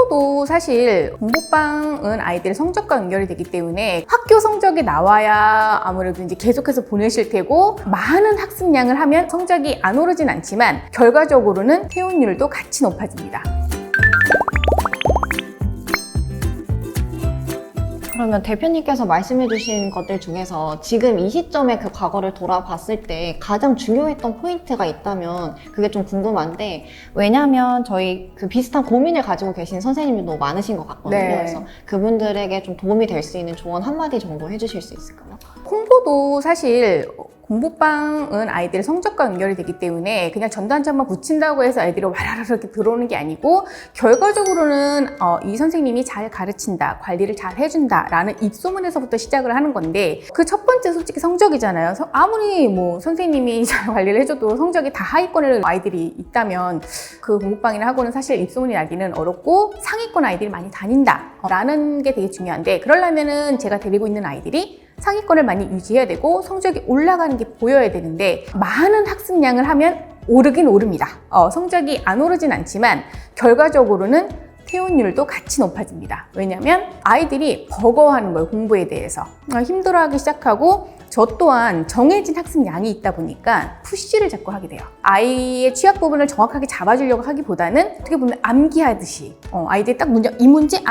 홍보도 사실 공부방은 아이들의 성적과 연결이 되기 때문에 학교 성적이 나와야 아무래도 이제 계속해서 보내실 테고, 많은 학습량을 하면 성적이 안 오르진 않지만 결과적으로는 퇴원율도 같이 높아집니다. 그러면 대표님께서 말씀해주신 것들 중에서 지금 이 시점에 그 과거를 돌아봤을 때 가장 중요했던 포인트가 있다면 그게 좀 궁금한데, 왜냐하면 저희 그 비슷한 고민을 가지고 계신 선생님들도 많으신 것 같거든요. 네. 그래서 그분들에게 좀 도움이 될 수 있는 조언 한마디 정도 해주실 수 있을까요? 홍보도 사실 공부방은 아이들의 성적과 연결이 되기 때문에 그냥 전단지만 붙인다고 해서 아이들이 와라라 이렇게 들어오는 게 아니고, 결과적으로는 이 선생님이 잘 가르친다, 관리를 잘 해준다 라는 입소문에서부터 시작을 하는 건데, 그 첫 번째 솔직히 성적이잖아요. 아무리 뭐 선생님이 잘 관리를 해줘도 성적이 다 하위권의 아이들이 있다면 그 공부방이나 학원은 사실 입소문이 나기는 어렵고 상위권 아이들이 많이 다닌다 라는 게 되게 중요한데, 그러려면은 제가 데리고 있는 아이들이 상위권을 많이 유지해야 되고 성적이 올라가는 게 보여야 되는데, 많은 학습량을 하면 오르긴 오릅니다. 성적이 안 오르진 않지만 결과적으로는 퇴원율도 같이 높아집니다. 왜냐하면 아이들이 버거워하는 거예요. 공부에 대해서 힘들어하기 시작하고, 저 또한 정해진 학습량이 있다 보니까 푸시를 자꾸 하게 돼요. 아이의 취약 부분을 정확하게 잡아주려고 하기보다는 어떻게 보면 암기하듯이 아이들이 딱 이 문제,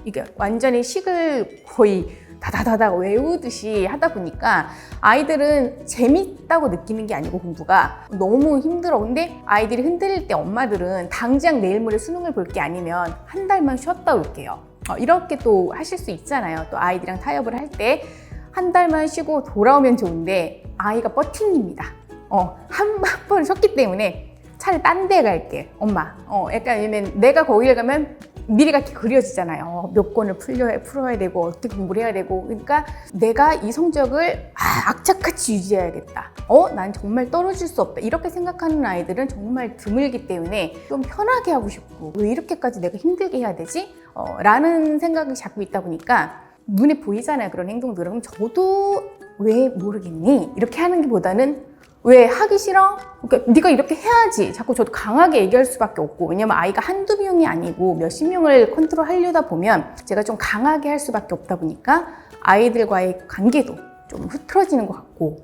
이게 완전히 식을 거의 다다다다 외우듯이 하다 보니까 아이들은 재밌다고 느끼는 게 아니고 공부가 너무 힘들어. 근데 아이들이 흔들릴 때 엄마들은 당장 내일 모레 수능을 볼 게 아니면 한 달만 쉬었다 올게요. 이렇게 또 하실 수 있잖아요. 또 아이들이랑 타협을 할 때 한 달만 쉬고 돌아오면 좋은데 아이가 버팅입니다. 한 번을 쉬었기 때문에 차라리 딴 데 갈게, 엄마. 약간 왜냐면 내가 거기를 가면 미래가 이렇게 그려지잖아요. 몇 권을 풀어야 되고 어떻게 공부를 해야 되고. 그러니까 내가 이 성적을 악착같이 유지해야겠다. 난 정말 떨어질 수 없다. 이렇게 생각하는 아이들은 정말 드물기 때문에 좀 편하게 하고 싶고, 왜 이렇게까지 내가 힘들게 해야 되지? 라는 생각이 자꾸 있다 보니까 눈에 보이잖아요, 그런 행동들은. 그럼 저도 왜 모르겠니? 이렇게 하는 게 보다는 왜 하기 싫어? 그러니까 네가 이렇게 해야지. 자꾸 저도 강하게 얘기할 수밖에 없고, 왜냐면 아이가 한두 명이 아니고 몇십 명을 컨트롤하려다 보면 제가 좀 강하게 할 수밖에 없다 보니까 아이들과의 관계도 좀 흐트러지는 것 같고,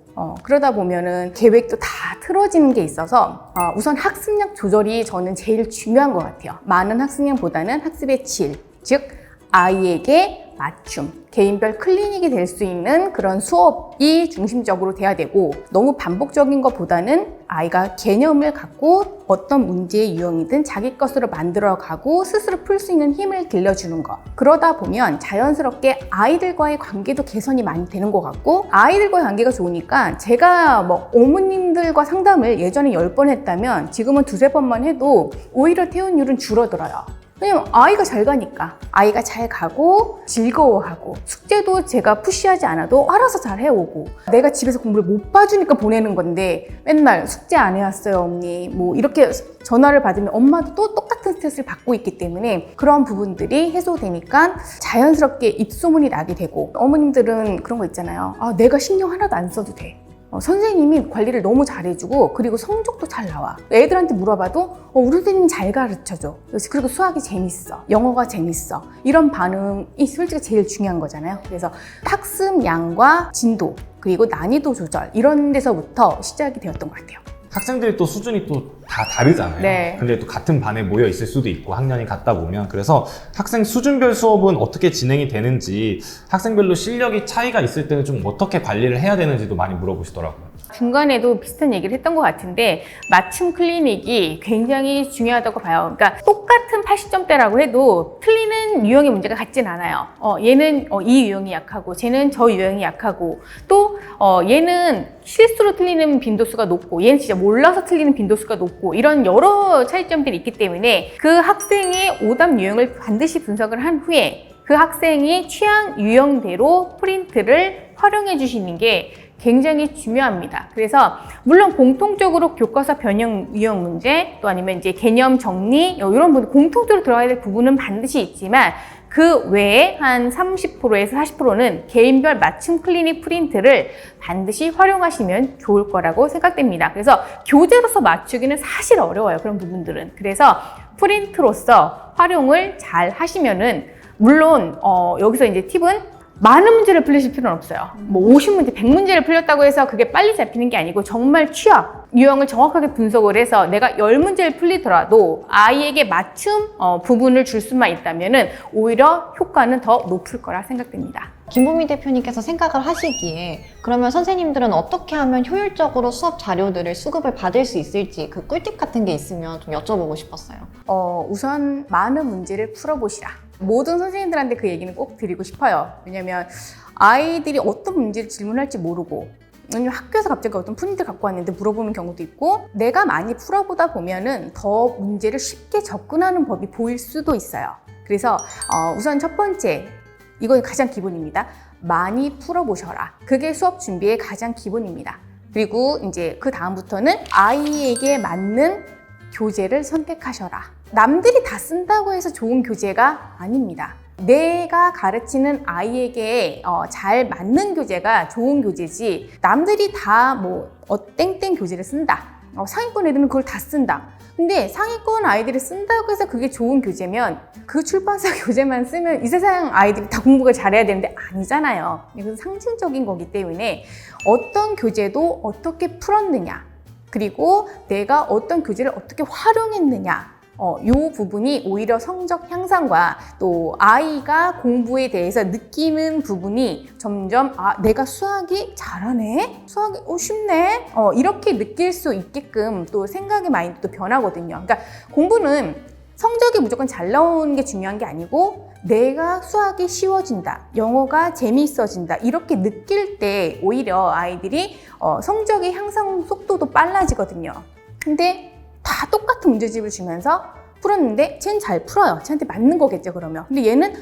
그러다 보면은 계획도 다 틀어지는 게 있어서 우선 학습량 조절이 저는 제일 중요한 것 같아요. 많은 학습량보다는 학습의 질, 즉 아이에게 맞춤, 개인별 클리닉이 될 수 있는 그런 수업이 중심적으로 돼야 되고, 너무 반복적인 것보다는 아이가 개념을 갖고 어떤 문제의 유형이든 자기 것으로 만들어가고 스스로 풀 수 있는 힘을 길러주는 것. 그러다 보면 자연스럽게 아이들과의 관계도 개선이 많이 되는 것 같고, 아이들과의 관계가 좋으니까 제가 뭐 어머님들과 상담을 예전에 10번 했다면 지금은 두세 번만 해도 오히려 퇴원율은 줄어들어요. 왜냐면 아이가 잘 가니까. 아이가 잘 가고 즐거워하고, 숙제도 제가 푸시하지 않아도 알아서 잘 해오고, 내가 집에서 공부를 못 봐주니까 보내는 건데 맨날 숙제 안 해왔어요 언니 뭐 이렇게 전화를 받으면 엄마도 또 똑같은 스트레스를 받고 있기 때문에 그런 부분들이 해소되니까 자연스럽게 입소문이 나게 되고, 어머님들은 그런 거 있잖아요. 내가 신경 하나도 안 써도 돼. 선생님이 관리를 너무 잘해주고 그리고 성적도 잘 나와. 애들한테 물어봐도 우리 선생님 잘 가르쳐줘. 그리고 수학이 재밌어. 영어가 재밌어. 이런 반응이 솔직히 제일 중요한 거잖아요. 그래서 학습량과 진도 그리고 난이도 조절 이런 데서부터 시작이 되었던 것 같아요. 학생들이 또 수준이 또 다 다르잖아요. 네. 근데 또 같은 반에 모여 있을 수도 있고 학년이 같다 보면, 그래서 학생 수준별 수업은 어떻게 진행이 되는지, 학생별로 실력이 차이가 있을 때는 좀 어떻게 관리를 해야 되는지도 많이 물어보시더라고요. 중간에도 비슷한 얘기를 했던 것 같은데, 맞춤 클리닉이 굉장히 중요하다고 봐요. 그러니까 똑같은 80점대라고 해도 틀리는 유형의 문제가 같진 않아요. 얘는 이 유형이 약하고 쟤는 저 유형이 약하고, 또 얘는 실수로 틀리는 빈도수가 높고 얘는 진짜 몰라서 틀리는 빈도수가 높고, 이런 여러 차이점들이 있기 때문에 그 학생의 오답 유형을 반드시 분석을 한 후에 그 학생이 취향 유형대로 프린트를 활용해 주시는 게 굉장히 중요합니다. 그래서 물론 공통적으로 교과서 변형 유형 문제 또 아니면 이제 개념 정리 이런 부분 공통적으로 들어가야 될 부분은 반드시 있지만 그 외에 한 30%에서 40%는 개인별 맞춤 클리닉 프린트를 반드시 활용하시면 좋을 거라고 생각됩니다. 그래서 교재로서 맞추기는 사실 어려워요. 그런 부분들은. 그래서 프린트로서 활용을 잘 하시면은 물론 여기서 이제 팁은 많은 문제를 풀리실 필요는 없어요. 뭐 50문제, 100문제를 풀렸다고 해서 그게 빨리 잡히는 게 아니고 정말 취약, 유형을 정확하게 분석을 해서 내가 10문제를 풀리더라도 아이에게 맞춤 부분을 줄 수만 있다면은 오히려 효과는 더 높을 거라 생각됩니다. 김보미 대표님께서 생각을 하시기에 그러면 선생님들은 어떻게 하면 효율적으로 수업 자료들을 수급을 받을 수 있을지 그 꿀팁 같은 게 있으면 좀 여쭤보고 싶었어요. 우선 많은 문제를 풀어보시라. 모든 선생님들한테 그 얘기는 꼭 드리고 싶어요. 왜냐면 아이들이 어떤 문제를 질문할지 모르고 아니면 학교에서 갑자기 어떤 프린트 갖고 왔는데 물어보는 경우도 있고 내가 많이 풀어보다 보면은 더 문제를 쉽게 접근하는 법이 보일 수도 있어요. 그래서 우선 첫 번째 이건 가장 기본입니다. 많이 풀어보셔라. 그게 수업 준비의 가장 기본입니다. 그리고 이제 그 다음부터는 아이에게 맞는 교재를 선택하셔라. 남들이 다 쓴다고 해서 좋은 교재가 아닙니다. 내가 가르치는 아이에게 잘 맞는 교재가 좋은 교재지 남들이 다 뭐 땡땡 교재를 쓴다. 상위권 애들은 그걸 다 쓴다. 근데 상위권 아이들이 쓴다고 해서 그게 좋은 교재면 그 출판사 교재만 쓰면 이 세상 아이들이 다 공부를 잘해야 되는데 아니잖아요. 이건 상징적인 거기 때문에 어떤 교재도 어떻게 풀었느냐 그리고 내가 어떤 교재를 어떻게 활용했느냐 이 부분이 오히려 성적 향상과 또 아이가 공부에 대해서 느끼는 부분이 점점 내가 수학이 잘하네? 수학이 쉽네? 이렇게 느낄 수 있게끔 또 생각의 마인드도 변하거든요. 그러니까 공부는 성적이 무조건 잘 나오는 게 중요한 게 아니고 내가 수학이 쉬워진다, 영어가 재미있어진다 이렇게 느낄 때 오히려 아이들이 성적의 향상 속도도 빨라지거든요. 근데 다 똑같은 문제집을 주면서 풀었는데 쟤는 잘 풀어요. 쟤한테 맞는 거겠죠 그러면. 근데 얘는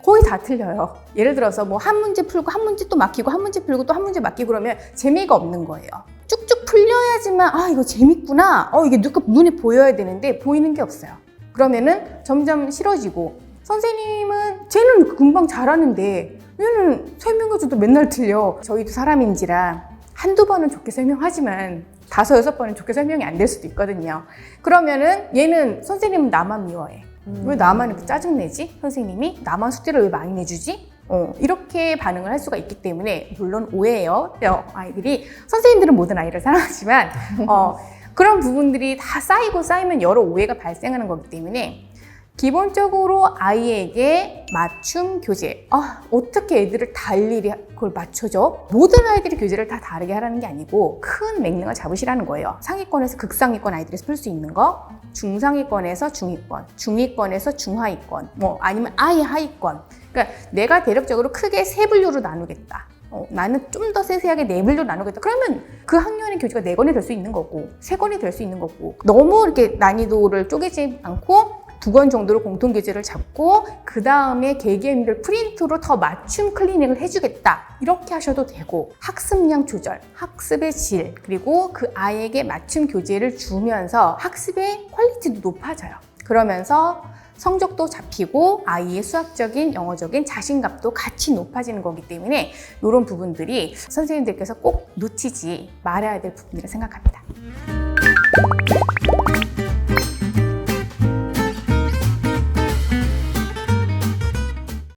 거의 다 틀려요. 예를 들어서 뭐 한 문제 풀고 한 문제 또 막히고 한 문제 풀고 또 한 문제 막히고 그러면 재미가 없는 거예요. 쭉쭉 풀려야지만 이거 재밌구나. 이게 눈에 보여야 되는데 보이는 게 없어요. 그러면은 점점 싫어지고 선생님은 쟤는 금방 잘하는데 얘는 설명해줘도 맨날 틀려. 저희도 사람인지라 한두 번은 좋게 설명하지만 5, 6번은 좋게 설명이 안 될 수도 있거든요. 그러면은 얘는 선생님은 나만 미워해. 왜 나만 이렇게 짜증내지? 선생님이 나만 숙제를 왜 많이 내주지? 이렇게 반응을 할 수가 있기 때문에 물론 오해예요. 아이들이 선생님들은 모든 아이를 사랑하지만 그런 부분들이 다 쌓이면 여러 오해가 발생하는 거기 때문에 기본적으로 아이에게 맞춤 교재. 어떻게 애들을 다 일일이 그걸 맞춰줘? 모든 아이들이 교재를 다 다르게 하라는 게 아니고 큰 맥락을 잡으시라는 거예요. 상위권에서 극상위권 아이들이 풀 수 있는 거, 중상위권에서 중위권, 중위권에서 중하위권, 아니면 아예 하위권. 그러니까 내가 대략적으로 크게 세 분류로 나누겠다. 나는 좀 더 세세하게 네 분류로 나누겠다. 그러면 그 학년의 교재가 4권이 될 수 있는 거고 3권이 될 수 있는 거고 너무 이렇게 난이도를 쪼개지 않고 2권 정도로 공통 교재를 잡고 그 다음에 개개인별 프린트로 더 맞춤 클리닉을 해주겠다 이렇게 하셔도 되고 학습량 조절, 학습의 질 그리고 그 아이에게 맞춤 교재를 주면서 학습의 퀄리티도 높아져요. 그러면서 성적도 잡히고 아이의 수학적인 영어적인 자신감도 같이 높아지는 거기 때문에 이런 부분들이 선생님들께서 꼭 놓치지 말아야 될 부분이라 생각합니다.